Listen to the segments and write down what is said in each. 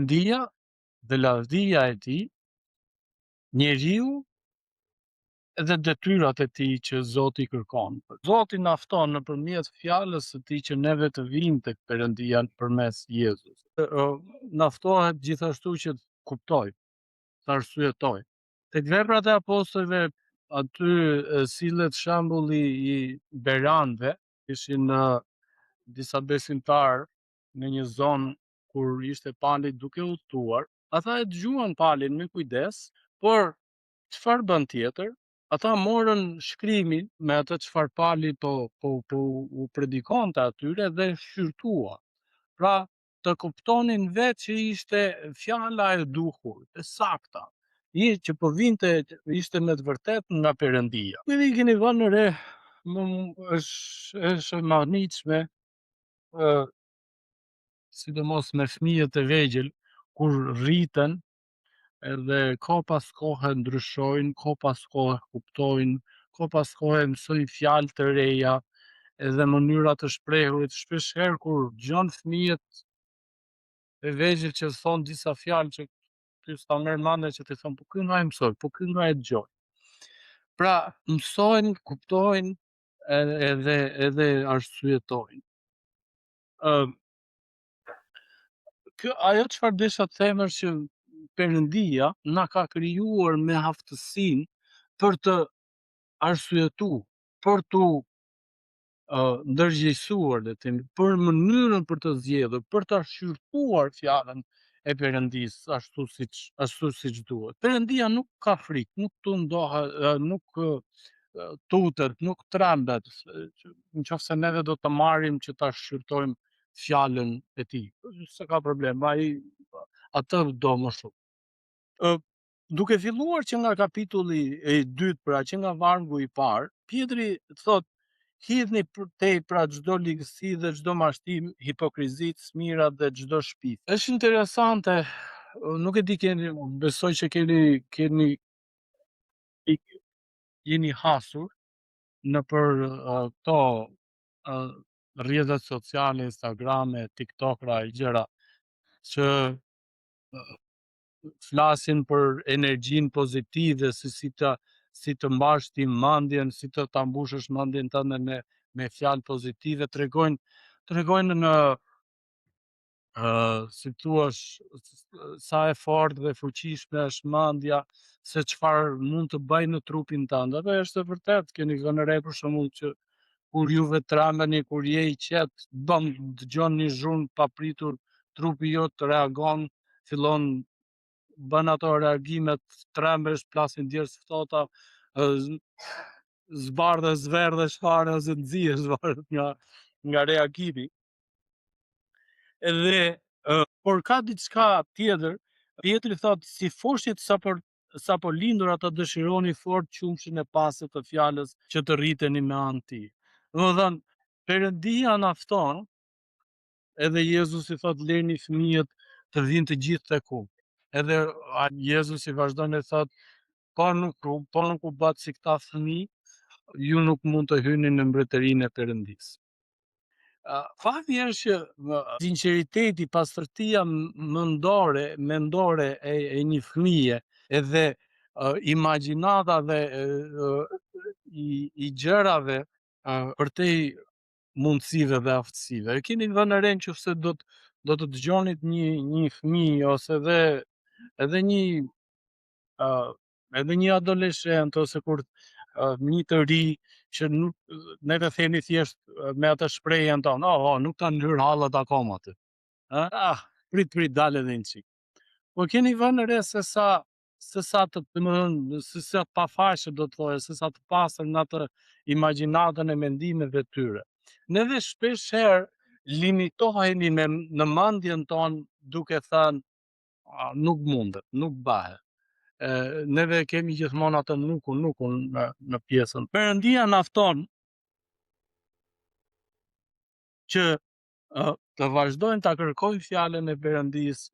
Perëndia dhe lavdia e tij, njeriu edhe detyrat e tij që Zoti kërkon. Zoti na fton nëpërmjet fjalës së tij që neve të vijmë tek Perëndia përmes Jezus. Na ftohet gjithashtu që të kuptoj, të arsyetoj. Tek Veprat e Apostujve aty sillet shembulli i beranëve, ishin disa besimtarë në një zonë kur ishte pali duke udhëtuar. Ata e dëgjuan palin me kujdes, por çfarë bën tjetër? Ata morën shkrimin me atë çfarë pali u predikonte atyre dhe shqyrtua. Pra të kuptonin vetë që ishte fjala e duhur, e sakta, që po vinte ishte me të vërtetë nga Perëndia. Edhe i keni vënë në re, është e mahnitshme, sidomos me fëmijët e vegjël, kur rriten edhe kohë pas kohe ndryshojnë, kohë pas kohe kuptojnë, kohë pas kohe mësojnë fjalë të reja, edhe mënyra të shprehurit. Shpeshherë kur dëgjon fëmijët e vegjël që thon disa fjalë që ty s'ta merr mendja që ti thon, po kë nga e mësoj, po kë nga e dëgjoj. Pra mësojnë, kuptojnë edhe arsyetojnë. Ajo çfarë desha të them është që Perëndia na ka krijuar me aftësinë për të arsyetuar, për tu ndërgjegjësuar, le të themi, për mënyrën për të zgjedhur, për ta shqyrtuar fjalën e Perëndisë ashtu siç duhet. Perëndia nuk ka frikë, nuk tundohet, nuk tutet, nuk trembet, nëse neve do ta marrim që ta shqyrtojmë fjalën e tij. S'ka problem, ai atë do më shumë. Duke filluar që nga kapitulli i dytë, pra që nga vargu i parë, Pietri thot: hidhni tej pra çdo ligësi dhe çdo mashtim, hipokrizi, smira dhe çdo shpif. Është interesante, nuk e di, besoj që jeni hasur nëpër këto rrjetet sociale, Instagrame, TikTokra e gjëra që flasin për energjinë pozitive, si të mbash ti mendjen, si të ta mbushësh mendjen tënde me fjalë pozitive, tregojnë në si thua sa e fortë dhe fuqishme është mendja, se çfarë mund të bëjë në trupin tënd. Dhe është e vërtetë, keni vënë re për shembull që kur juve trembeni, kur je i qetë, dëgjon një zhurmë papritur, trupi jot reagon, fillon bën ato reagimet, trembesh, flasin djerë ftohta, zbardhesh, zverdhesh fare ose nxihesh varet nga reagimi. Edhe por ka diçka tjetër. Pietri thot: si fushit sapo lindur ata dëshironi fort qumshin e pastër të fjalës që të rriteni me anë të tij. Domethënë, Perëndia na fton, edhe Jezusi thot: lejeni fëmijët të vinë të gjithë tek unë. Edhe Jezusi vazhdon e thot: po nuk u bat si këta fëmijë, ju nuk mund të hyni në mbretërinë e Perëndisë. Fakti është që sinqeriteti, pastërtia mendore e një fëmije edhe imagjinata dhe i gjërave përtej mundësive dhe aftësive. E keni vënë re nëse do të dëgjonit një fëmijë ose edhe një adoleshent ose kur një të ri që ne të themi thjesht me atë shprehjen tonë: nuk ta ndyr hallat akoma aty. Prit dale edhe një çik. Po keni vënë re se sa pafajshëm do të thoja, se sa të pastër në atë imagjinatën e mendimeve tyre. Neve shpesh herë limitohemi në mendjen tonë duke thënë nuk mundet, nuk bëhet. Neve kemi gjithmonë atë nukun në pjesën. Perëndia na fton që të vazhdojmë ta kërkojmë fjalën e Perëndisë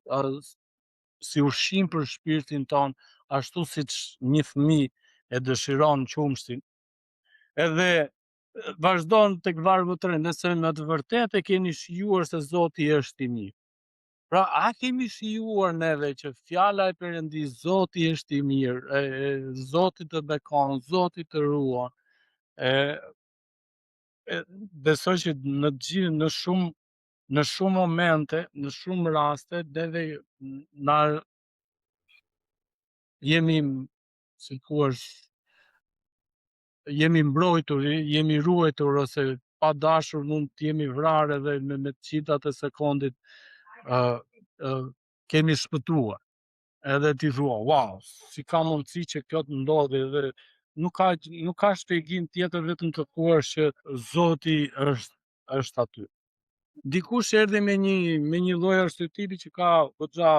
si ushqim për shpirtin ton, ashtu siç një fëmijë e dëshiron qumshtin. Edhe vazhdon tek vargu 3: nëse me të vërtetë e keni shijuar se Zoti është i mirë. Pra, a kemi shijuar neve që fjala e Perëndis, Zoti është i mirë, Zoti të bekon, Zoti të ruan. E, besoj që në shumë momente, në shumë raste, neve na jemi jemi mbrojtur, jemi ruajtur ose pa dashur mund të jemi vrarë edhe me qitat e sekondit kemi shpëtuar. Edhe ti thua, wow, si ka mundësi që kjo të ndodhi dhe nuk ka shpjegim tjetër vetëm të thuash që Zoti është aty. Dikush erdhi me një lloj arsyetimi që ka goxha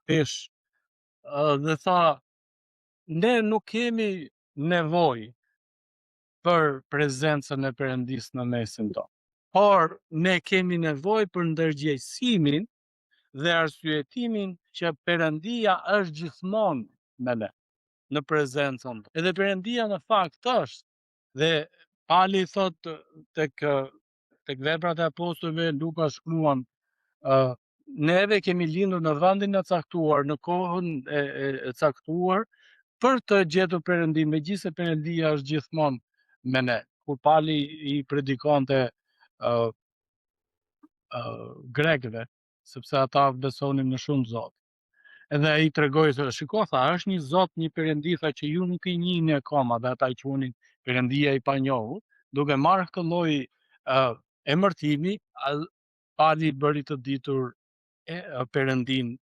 pesh dhe tha, ne nuk kemi nevojë për prezencën e Perëndis në mesin tonë, por ne kemi nevojë për ndërgjegjësimin dhe arsyetimin që Perëndia është gjithmonë me ne në prezencën tonë. Edhe Perëndia në fakt është. Dhe Pali thot tek Veprat e Apostujve, Luka shkruan, neve kemi lindur në vendin e caktuar, në kohën e caktuar për të gjetur Perëndin, megjithëse Perëndia është gjithmonë me ne. Kur Pali i predikonte grekëve, sepse ata besonin në shumë zot. Edhe ai tregoi se shiko, tha, është një zot, një Perëndi, tha, që ju nuk i njihni akoma, dhe ata i quhenin Perëndia i panjohur, duke marrë këtë lloj emërtimi, Pali bëri të ditur Perëndin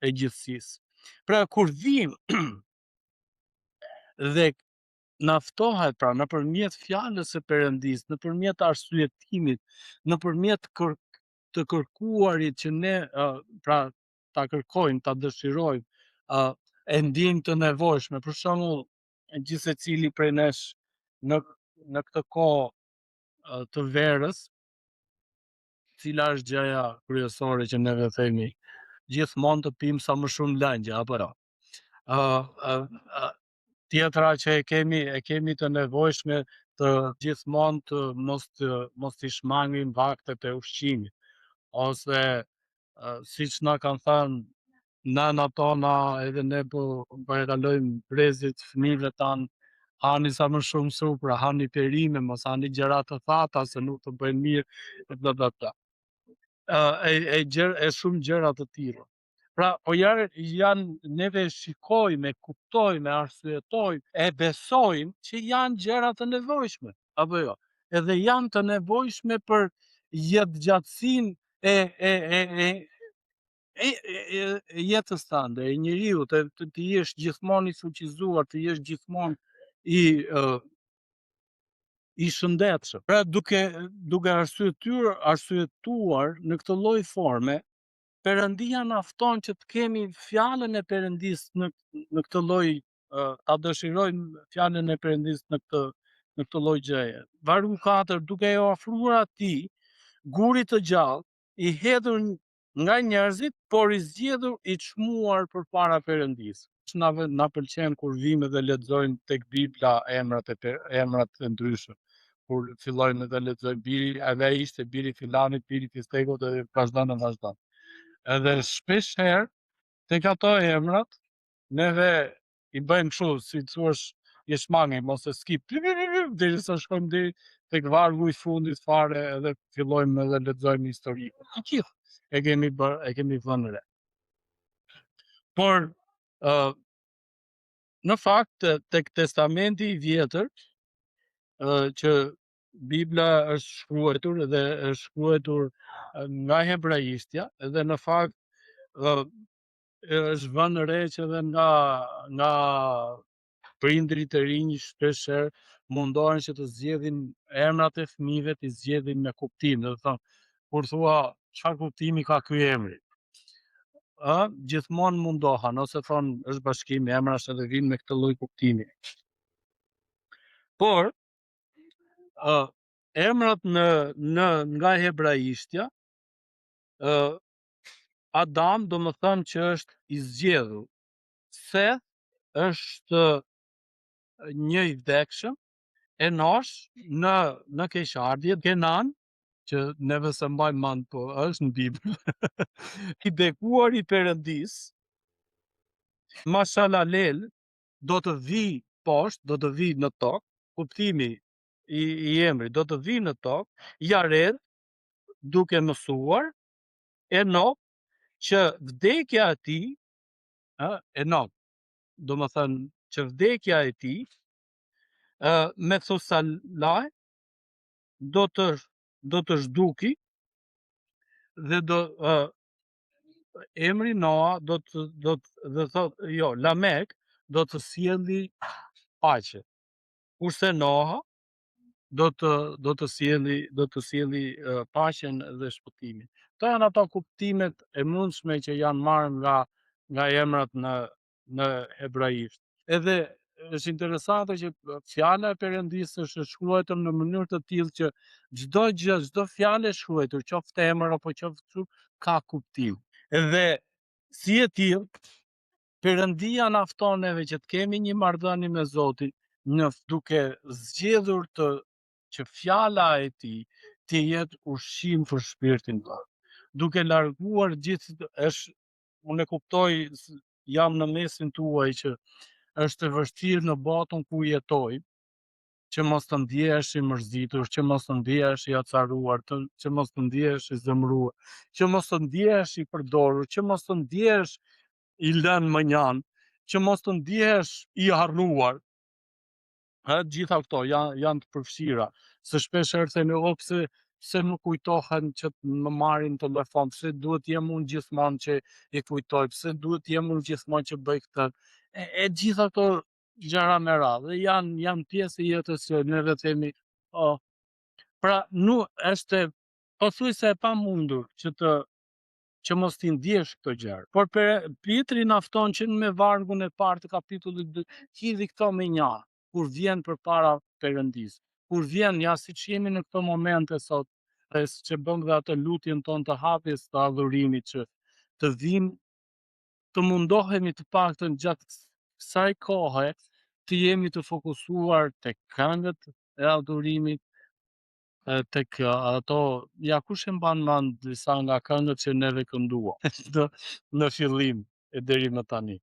e gjithësisë. Pra kur vim dhe naftohet pra nëpërmjet fjalës së Perëndis, nëpërmjet arsyetimit, nëpërmjet të kërkuarit që ne pra ta kërkojmë, ta dëshirojmë, e ndjejmë të nevojshme. Për shembull, gjithsecili prej nesh në këtë kohë të verës, cila është gjëja kryesore që neve themi, gjithmonë të pimë sa më shumë lëngje, apo jo? Tjetra që e kemi të nevojshme të gjithmonë të mos i shmangim vaktet e ushqimit, ose siç na kanë thënë nënat tona, edhe ne po e kalojmë brezit fëmijëve tan, hani sa më shumë supra, hani perime, mos hani gjëra të thata se nuk të bëjnë mirë, bla bla bla. E shumë gjëra të tilla. Pra, po janë neve shikojmë, kuptojmë, arsyetojmë, e besojmë që janë gjëra të nevojshme, apo jo? Edhe janë të nevojshme për jetëgjatësinë e jetës tënde, e njeriut, të jesh gjithmonë i fuqizuar, të jesh gjithmonë i shëndetshëm. Pra duke arsyetuar në këtë lloj forme, Perëndia na fton që të kemi fjalën e Perëndis në këtë lloj, ta dëshirojmë fjalën e Perëndis në këtë lloj gjëje. Vargu 4, duke e ofruar atij gurit të gjallë, i hedhur nga njerëzit, por i zgjedhur, i çmuar përpara Perëndis. Na pëlqen kur vime dhe lexojmë tek Bibla emrat e ndryshëm. Kur fillojmë dhe lexojmë biri, edhe ai ishte biri i filanit, biri i fistekut, dhe vazhdon. Edhe shpesh herë tek ato emrat neve i bëjmë kështu, si thua, i shmangim ose skip derisa shkojmë deri tek vargu i fundit fare edhe fillojmë edhe lexojmë histori. Të gjithë e kemi vënë re. Por në fakt tek Testamenti i Vjetër, që Bibla është shkruar dhe është shkruar nga hebraistja, edhe në fakt është vënë re që edhe nga prindrit e rinj shpeshherë mundohen që të zgjedhin emrat e fëmijëve, të zgjedhin me kuptim, do të thonë, kur thua çfarë kuptimi ka ky emri, gjithmonë mundohen, ose thonë është bashkim emrash edhe vinë me këtë lloj kuptimi. Por emrat nga hebraistja, Adam do më thënë që është i zgjedhur, Seth është një i vdekshëm, Enosh në keqardhje, Kenan që neve se mbajmë mand, po është në Bibël. I bekuar i Perëndis, mashalalel, do të vi poshtë, do të vi në tokë, kuptimi i emrit, do të vi në tokë, Jared, duke mësuar, Enok, që vdekja e tij, Enok, do më thënë që vdekja e tij, Methusalaj, do të zhduki dhe emri Noa do të thotë, jo, Lamek do të sjelli paqe. Kurse Noa do të sjelli paqen dhe shpëtimin. Këto janë ato kuptimet e mundshme që janë marrë nga emrat në hebraisht. Edhe është interesante që fjala e Perëndisë është shkruar në mënyrë të tillë që çdo gjë, çdo fjalë e shkruar, qoftë emër apo qoftë kështu, ka kuptim. Edhe si e tillë, Perëndia na fton neve që të kemi një marrëdhënie me Zotin, duke zgjedhur që fjala e tij të jetë ushqim për shpirtin tonë. Duke larguar unë e kuptoj, jam në mesin tuaj që është e vështirë në botën ku jetoj, që mos të ndjehesh i mërzitur, që mos të ndjehesh i acaruar, që mos të ndjehesh i zemëruar, që mos të ndjehesh i përdorur, që mos të ndjehesh i lënë mënjan, që mos të ndjehesh i harruar. Gjitha këto janë të përfshira. Se shpeshherë themi, pse më kujtohen që më marrin telefon, pse duhet jem unë gjithmonë që i kujtoj, pse duhet jem unë gjithmonë që bëj këtë. E gjitha këto gjëra me radhë, janë pjesë e jetës që neve themi, pra nuk është pothuajse e pamundur që mos t'i ndjesh këto gjëra. Por Pietri na fton që me vargun e parë të kapitullit 2, hidhi këto me njëra, kur vjen përpara Perëndisë. Kur vjen, ja siç jemi në këto momente sot, që bëm dhe atë lutjen tonë të hapjes të adhurimit, që të vim, të mundohemi të paktën gjatë kësaj kohe të jemi të fokusuar tek këngët e adhurimit, tek ato, ja kush e mban mend disa nga këngët që neve kënduam në fillim e deri më tani.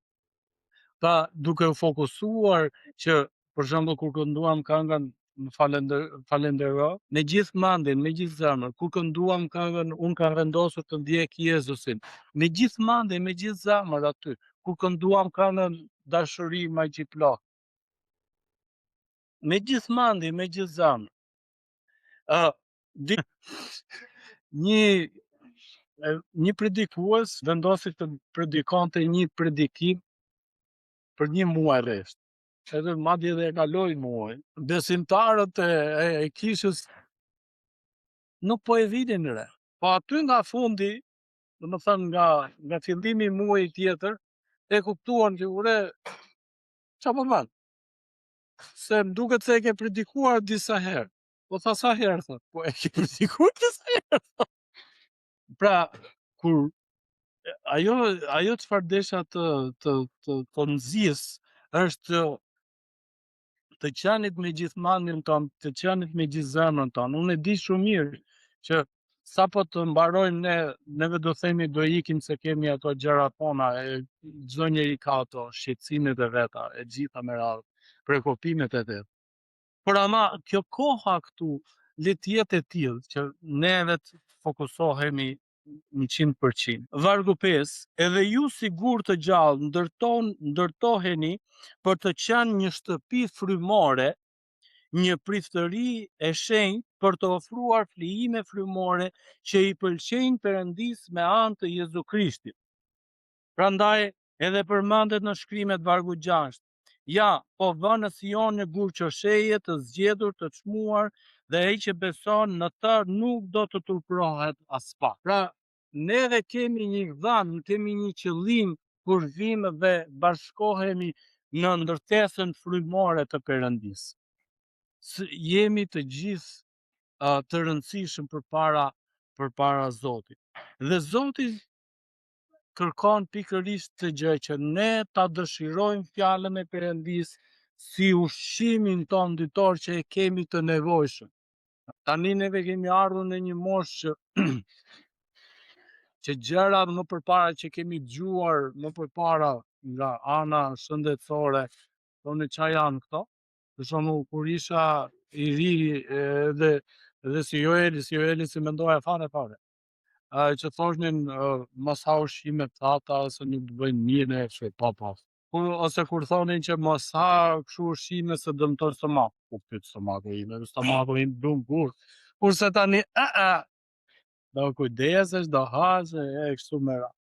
Ta duke u fokusuar që për shembull kur kënduam këngën falendero, me gjithë mendjen, me gjithë zemrën, kur kënduam këngën Unë kam vendosur të ndjek Jezusin, me gjithë mendjen, me gjithë zemrën aty, kur kënduam këngën Dashuri më gjipllok, me gjithë mendjen, me gjithë zemrën. Një predikues vendosi të predikonte një predikim për një muaj rresht. Edhe madje edhe e kaloi muaj. Besimtarët e kishës nuk po e vinin re. Po aty nga fundi, domethënë nga fillimi i muajit tjetër, e kuptuan që çfarë po bën? Se më duket se e ke predikuar disa herë. Po tha sa herë thot? Po e ke predikuar disa herë. Pra, kur ajo çfarë desha të nxjis është të qenit me gjithë mendjen tonë, të qenit me gjithë zemrën tonë. Unë e di shumë mirë që sapo të mbarojmë neve do themi do ikim se kemi ato gjërat tona, çdo njeri ka ato shqetësimet e veta, e gjitha me radhë, preokupimet e vet. Por ama kjo koha këtu le të jetë e tillë që neve të fokusohemi 100%. Vargu 5, edhe ju sigur të gjallë ndërtoheni për të qenë një shtëpi frymore, një pritëri e shenjtë për të ofruar flijime frymore që i pëlqejnë Perëndisë me anë të Jezu Krishtit. Prandaj edhe përmendet në shkrimet vargu 6. Ja, po vë në Sion një gur qosheje të zgjedhur, të çmuar, dhe ai që beson në të nuk do të turprohet as pak. Pra, neve kemi një dhënë, kemi një qëllim kur vim dhe bashkohemi në ndërtesën frymore të Perëndisë. Jemi të gjithë të rëndësishëm përpara Zotit. Dhe Zoti kërkon pikërisht të gjë që ne ta dëshirojmë fjalën e Perëndisë si ushqimin ton ditor që e kemi të nevojshëm. Tani neve kemi ardhur në një moshë që gjërat më përpara që kemi dëgjuar më përpara nga ana shëndetësore, thonë ç'a janë këto. Për shembull kur isha i ri edhe si Joeli si mendoja fare. Që thoshnin mos ha ushqime të thata ose nuk të bëjnë mirë e kështu po. Ose kur thonin që mos ha kështu ushqime se dëmton stomak. Po pyet stomaku im, stomaku im dum kur. Kurse tani do kujdesesh, do hash e kështu me radhë.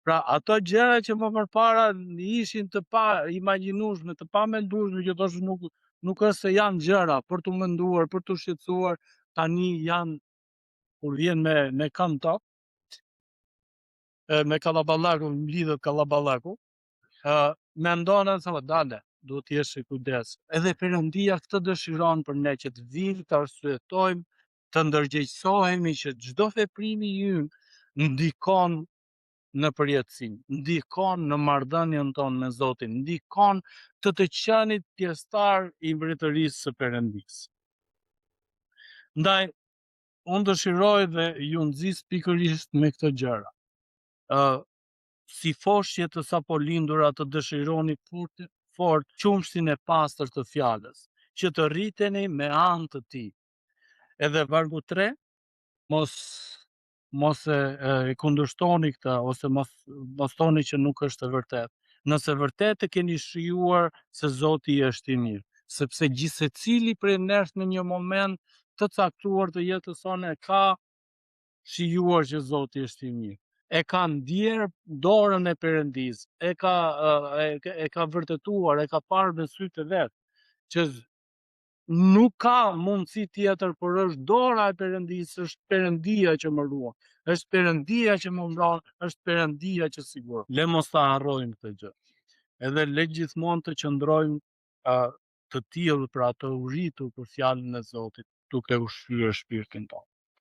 Pra ato gjëra që më përpara ishin të pa imagjinueshme, të pa mendueshme, që thosh nuk është se janë gjëra për tu menduar, për tu shqetësuar, tani janë kur vjen me kënd top, me kallaballaku, mblidhet kallaballaku, mendon se dale, duhet të jesh i kujdes. Edhe Perëndia këtë dëshiron për ne, që të vijmë të arsyetojmë, të ndërgjegjësohemi që çdo veprimi ynë ndikon në përjetësim, ndikon në marrëdhënien tonë me Zotin, ndikon të qenit pjesëtar i mbretërisë së Perëndisë. Ndaj unë dëshiroj dhe ju nxis pikërisht me këtë gjëra. Si foshje të sapo lindura të dëshironi fort qumshtin e pastër të fjalës, që të rriteni me anë të tij. Edhe vargu 3, mos e kundërshtoni këtë, ose mos thoni që nuk është e vërtetë. Nëse vërtet e keni shijuar se Zoti është i mirë, sepse gjithsecili prej nesh në një moment të caktuar të jetës sone ka shijuar që Zoti është i mirë. E ka ndjer dorën e Perëndisë, e ka vërtetuar, e ka parë me sytë e vet, që nuk ka mundësi tjetër, por është dora e Perëndisë, është Perëndia që më ruan, është Perëndia që më mbron, është Perëndia që siguron. Le mos ta harrojmë këtë gjë. Edhe le gjithmonë të qëndrojmë të tillë, pra të uritur për fjalën e Zotit, duke ushqyer shpirtin tonë.